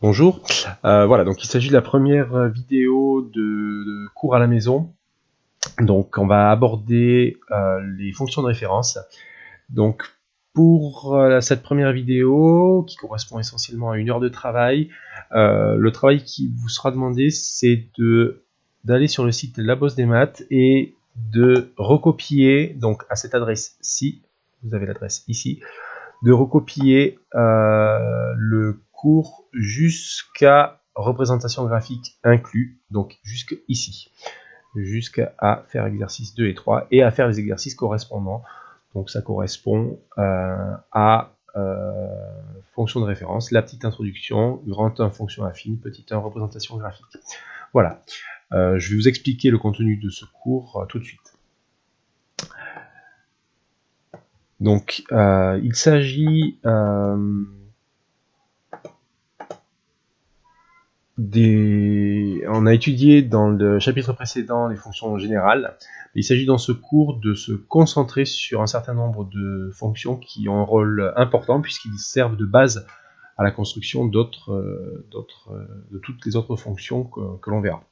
Bonjour, voilà, donc il s'agit de la première vidéo de cours à la maison. Donc on va aborder les fonctions de référence. Donc pour cette première vidéo, qui correspond essentiellement à 1 heure de travail, le travail qui vous sera demandé, c'est d'aller sur le site de La Bosse des Maths et de recopier, donc à cette adresse-ci, vous avez l'adresse ici, de recopier le cours jusqu'à représentation graphique inclus, donc jusqu'ici, jusqu'à faire exercice 2 et 3, et à faire les exercices correspondants. Donc ça correspond à fonction de référence, la petite introduction, grand 1 fonction affine, petit 1 représentation graphique. Voilà, je vais vous expliquer le contenu de ce cours tout de suite. Donc, il s'agit on a étudié dans le chapitre précédent les fonctions générales. Il s'agit dans ce cours de se concentrer sur un certain nombre de fonctions qui ont un rôle important puisqu'ils servent de base à la construction de toutes les autres fonctions que l'on verra.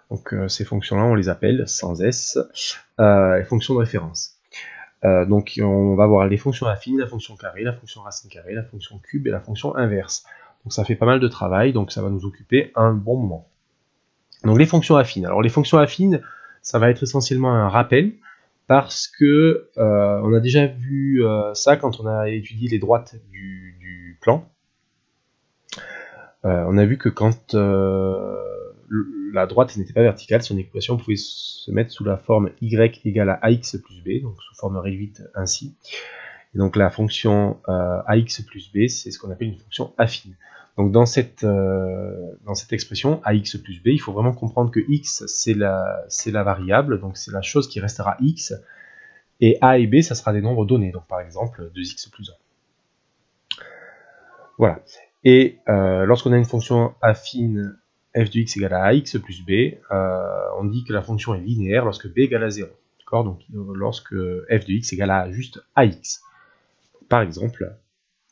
Donc, ces fonctions-là, on les appelle, sans S, les fonctions de référence. Donc on va voir les fonctions affines, la fonction carrée, la fonction racine carrée, la fonction cube et la fonction inverse. Donc ça fait pas mal de travail, donc ça va nous occuper un bon moment. Donc les fonctions affines. Alors les fonctions affines, ça va être essentiellement un rappel, parce que on a déjà vu ça quand on a étudié les droites du plan. On a vu que quand la droite n'était pas verticale, son équation pouvait se mettre sous la forme y égale à ax plus b, donc sous forme réduite ainsi. Et donc la fonction ax plus b, c'est ce qu'on appelle une fonction affine. Donc dans cette expression ax plus b, il faut vraiment comprendre que x c'est la variable, donc c'est la chose qui restera x, et a et b ça sera des nombres donnés, donc par exemple 2x plus 1. Voilà. Et lorsqu'on a une fonction affine f de x égale à ax plus b, on dit que la fonction est linéaire lorsque b égale à 0. Donc lorsque f de x égale à juste ax. Par exemple,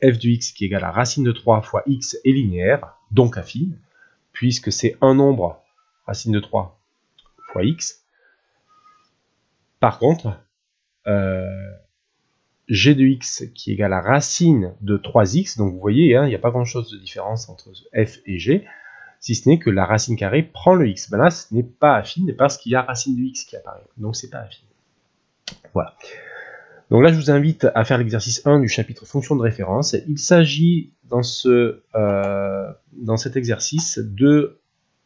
f de x qui égale à racine de 3 fois x est linéaire, donc affine, puisque c'est un nombre, racine de 3 fois x. Par contre, g de x qui égale à racine de 3x, donc vous voyez, il n'y a pas grand chose de différence entre f et g, si ce n'est que la racine carrée prend le x. Ben là, ce n'est pas affine parce qu'il y a racine de x qui apparaît, donc c'est pas affine. Voilà. Donc là, je vous invite à faire l'exercice 1 du chapitre fonction de référence. Il s'agit dans cet exercice de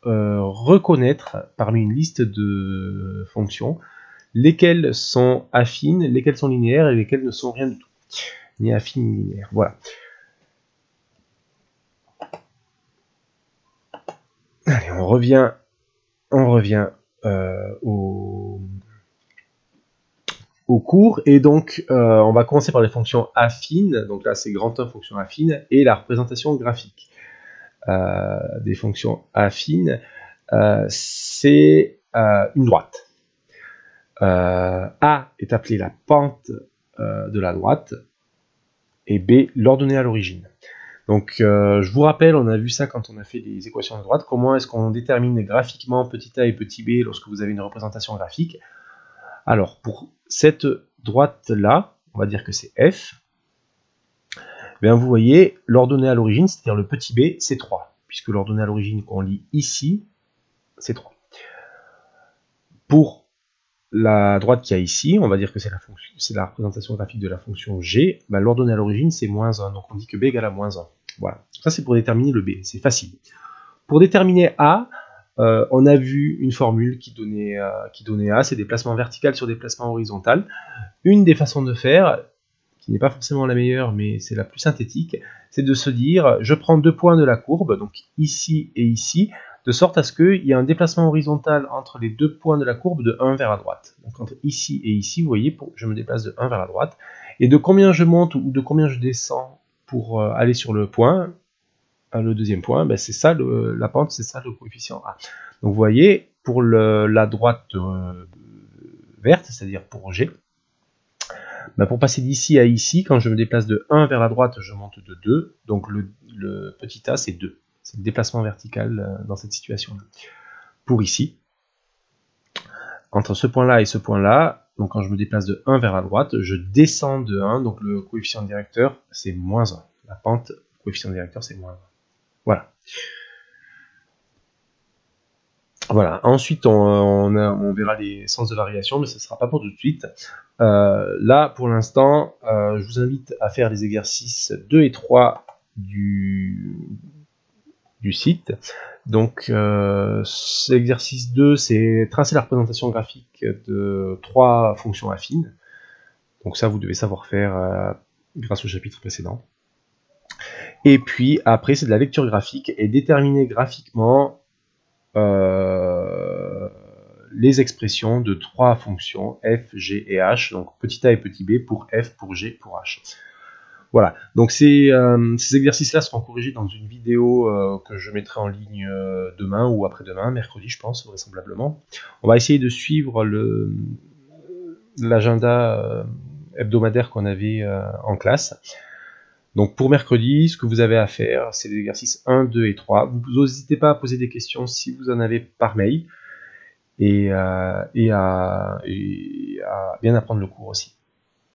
reconnaître parmi une liste de fonctions lesquelles sont affines, lesquelles sont linéaires et lesquelles ne sont rien du tout. Ni affines ni linéaires. Voilà. Allez, on revient au cours, et donc on va commencer par les fonctions affines, donc là c'est grand 1 fonction affine, et la représentation graphique des fonctions affines, c'est une droite. A est appelée la pente de la droite, et B l'ordonnée à l'origine. Donc je vous rappelle, on a vu ça quand on a fait les équations de droite, comment est-ce qu'on détermine graphiquement petit a et petit b lorsque vous avez une représentation graphique. Alors pour cette droite-là, on va dire que c'est f, bien vous voyez, l'ordonnée à l'origine, c'est-à-dire le petit b, c'est 3, puisque l'ordonnée à l'origine qu'on lit ici, c'est 3. Pour la droite qu'il y a ici, on va dire que c'est la représentation graphique de la fonction g, ben, l'ordonnée à l'origine c'est moins 1, donc on dit que b égale à moins 1. Voilà, ça c'est pour déterminer le b, c'est facile. Pour déterminer a, on a vu une formule qui donnait a, c'est déplacement vertical sur déplacement horizontal. Une des façons de faire, qui n'est pas forcément la meilleure, mais c'est la plus synthétique, c'est de se dire, je prends 2 points de la courbe, donc ici et ici, de sorte à ce qu'il y ait un déplacement horizontal entre les 2 points de la courbe de 1 vers la droite. Donc entre ici et ici, vous voyez, je me déplace de 1 vers la droite, et de combien je monte ou de combien je descends pour aller sur le point, le deuxième point, ben c'est ça la pente, c'est ça le coefficient A. Donc vous voyez, pour la droite verte, c'est-à-dire pour G, Bah, pour passer d'ici à ici, quand je me déplace de 1 vers la droite, je monte de 2. Donc le petit a, c'est 2. C'est le déplacement vertical dans cette situation-là. Pour ici, entre ce point-là et ce point-là, donc quand je me déplace de 1 vers la droite, je descends de 1, donc le coefficient directeur, c'est moins 1. La pente, le coefficient directeur, c'est moins 1. Voilà. Voilà. Ensuite, on verra les sens de variation, mais ce ne sera pas pour tout de suite. Là, pour l'instant, je vous invite à faire les exercices 2 et 3 du site. Donc, l'exercice 2, c'est tracer la représentation graphique de 3 fonctions affines. Donc ça, vous devez savoir faire grâce au chapitre précédent. Et puis, après, c'est de la lecture graphique et déterminer graphiquement les expressions de 3 fonctions f, g et h, donc petit a et petit b pour f, pour g, pour h. Voilà, donc ces exercices-là seront corrigés dans une vidéo que je mettrai en ligne demain ou après-demain, mercredi je pense, vraisemblablement. On va essayer de suivre l'agenda hebdomadaire qu'on avait en classe. Donc pour mercredi, ce que vous avez à faire, c'est les exercices 1, 2 et 3. Vous n'hésitez pas à poser des questions si vous en avez par mail et à bien apprendre le cours aussi.